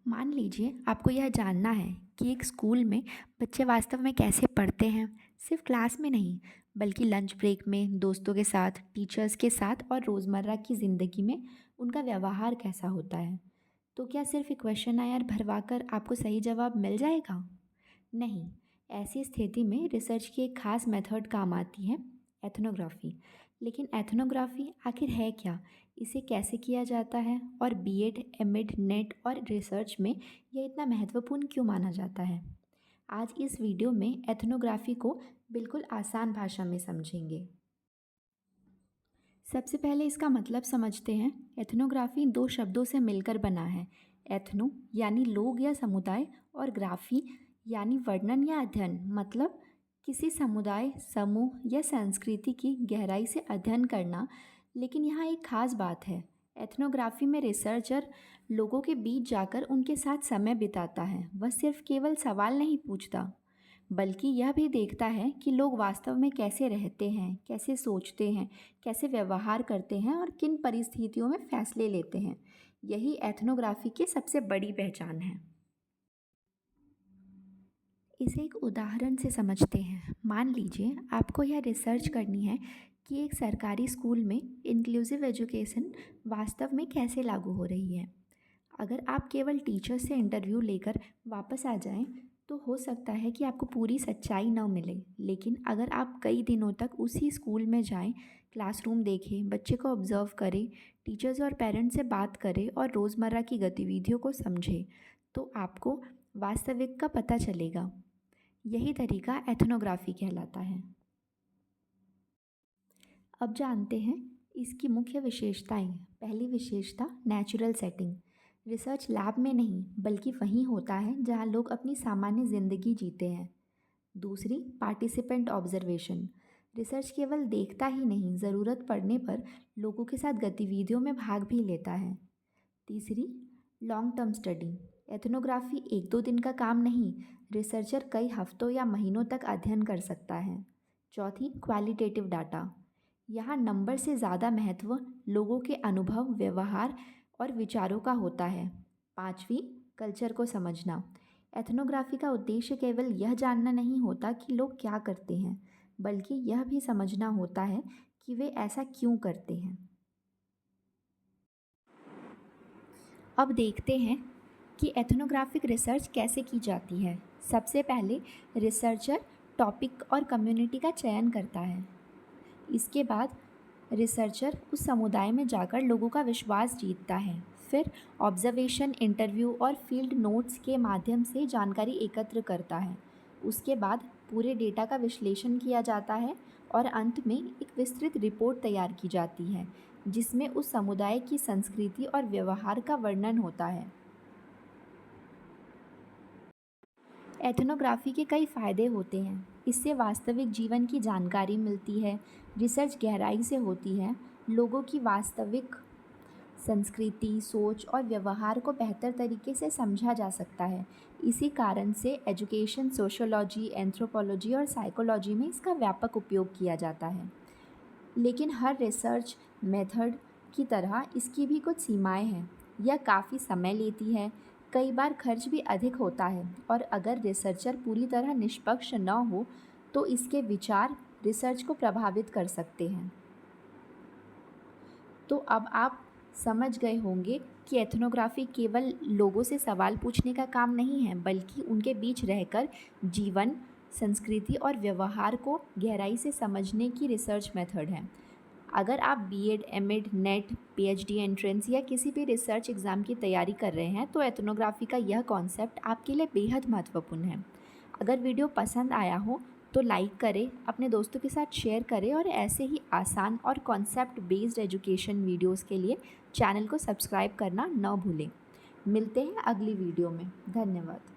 मान लीजिए आपको यह जानना है कि एक स्कूल में बच्चे वास्तव में कैसे पढ़ते हैं, सिर्फ क्लास में नहीं, बल्कि लंच ब्रेक में, दोस्तों के साथ, टीचर्स के साथ और रोज़मर्रा की ज़िंदगी में उनका व्यवहार कैसा होता है। तो क्या सिर्फ एक क्वेश्चन भरवा कर आपको सही जवाब मिल जाएगा? नहीं। ऐसी स्थिति में रिसर्च की एक खास मेथड काम आती है, एथनोग्राफी। लेकिन एथनोग्राफी आखिर है क्या? इसे कैसे किया जाता है और बीएड, एमएड, नेट और रिसर्च में यह इतना महत्वपूर्ण क्यों माना जाता है? आज इस वीडियो में एथनोग्राफी को बिल्कुल आसान भाषा में समझेंगे। सबसे पहले इसका मतलब समझते हैं। एथनोग्राफी दो शब्दों से मिलकर बना है। एथनो यानी लोग या समुदाय और ग्राफी यानी वर्णन या अध्ययन, मतलब किसी समुदाय, समूह या संस्कृति की गहराई से अध्ययन करना। लेकिन यहाँ एक खास बात है। एथनोग्राफी में रिसर्चर लोगों के बीच जाकर उनके साथ समय बिताता है। वह सिर्फ केवल सवाल नहीं पूछता, बल्कि यह भी देखता है कि लोग वास्तव में कैसे रहते हैं, कैसे सोचते हैं, कैसे व्यवहार करते हैं और किन परिस्थितियों में फैसले लेते हैं। यही एथनोग्राफी की सबसे बड़ी पहचान है। इसे एक उदाहरण से समझते हैं। मान लीजिए आपको यह रिसर्च करनी है कि एक सरकारी स्कूल में इंक्लूसिव एजुकेशन वास्तव में कैसे लागू हो रही है। अगर आप केवल टीचर से इंटरव्यू लेकर वापस आ जाएं, तो हो सकता है कि आपको पूरी सच्चाई न मिले। लेकिन अगर आप कई दिनों तक उसी स्कूल में जाएं, क्लासरूम देखें, बच्चे को ऑब्जर्व करें, टीचर्स और पेरेंट्स से बात करें और रोज़मर्रा की गतिविधियों को समझें, तो आपको वास्तविक का पता चलेगा। यही तरीका एथनोग्राफी कहलाता है। अब जानते हैं इसकी मुख्य विशेषताएं। पहली विशेषता, नेचुरल सेटिंग। रिसर्च लैब में नहीं, बल्कि वहीं होता है जहां लोग अपनी सामान्य ज़िंदगी जीते हैं। दूसरी, पार्टिसिपेंट ऑब्जर्वेशन। रिसर्च केवल देखता ही नहीं, ज़रूरत पड़ने पर लोगों के साथ गतिविधियों में भाग भी लेता है। तीसरी, लॉन्ग टर्म स्टडी। एथनोग्राफी एक दो दिन का काम नहीं, रिसर्चर कई हफ्तों या महीनों तक अध्ययन कर सकता है। चौथी, क्वालिटेटिव डाटा। यहाँ नंबर से ज़्यादा महत्व लोगों के अनुभव, व्यवहार और विचारों का होता है। पांचवी, कल्चर को समझना। एथनोग्राफी का उद्देश्य केवल यह जानना नहीं होता कि लोग क्या करते हैं, बल्कि यह भी समझना होता है कि वे ऐसा क्यों करते हैं। अब देखते हैं कि एथनोग्राफिक रिसर्च कैसे की जाती है। सबसे पहले रिसर्चर टॉपिक और कम्युनिटी का चयन करता है। इसके बाद रिसर्चर उस समुदाय में जाकर लोगों का विश्वास जीतता है। फिर ऑब्जर्वेशन, इंटरव्यू और फील्ड नोट्स के माध्यम से जानकारी एकत्र करता है। उसके बाद पूरे डेटा का विश्लेषण किया जाता है और अंत में एक विस्तृत रिपोर्ट तैयार की जाती है, जिसमें उस समुदाय की संस्कृति और व्यवहार का वर्णन होता है। एथनोग्राफी के कई फ़ायदे होते हैं। इससे वास्तविक जीवन की जानकारी मिलती है, रिसर्च गहराई से होती है, लोगों की वास्तविक संस्कृति, सोच और व्यवहार को बेहतर तरीके से समझा जा सकता है। इसी कारण से एजुकेशन, सोशियोलॉजी, एंथ्रोपोलॉजी और साइकोलॉजी में इसका व्यापक उपयोग किया जाता है। लेकिन हर रिसर्च मेथड की तरह इसकी भी कुछ सीमाएं हैं। यह काफ़ी समय लेती है, कई बार खर्च भी अधिक होता है, और अगर रिसर्चर पूरी तरह निष्पक्ष न हो तो इसके विचार रिसर्च को प्रभावित कर सकते हैं। तो अब आप समझ गए होंगे कि एथनोग्राफी केवल लोगों से सवाल पूछने का काम नहीं है, बल्कि उनके बीच रहकर जीवन, संस्कृति और व्यवहार को गहराई से समझने की रिसर्च मेथड है। अगर आप BEd, MEd, NET, PhD entrance या किसी भी रिसर्च एग्ज़ाम की तैयारी कर रहे हैं, तो एथनोग्राफी का यह कॉन्सेप्ट आपके लिए बेहद महत्वपूर्ण है। अगर वीडियो पसंद आया हो तो लाइक करें, अपने दोस्तों के साथ शेयर करें और ऐसे ही आसान और कॉन्सेप्ट बेस्ड एजुकेशन वीडियोस के लिए चैनल को सब्सक्राइब करना न भूलें। मिलते हैं अगली वीडियो में। धन्यवाद।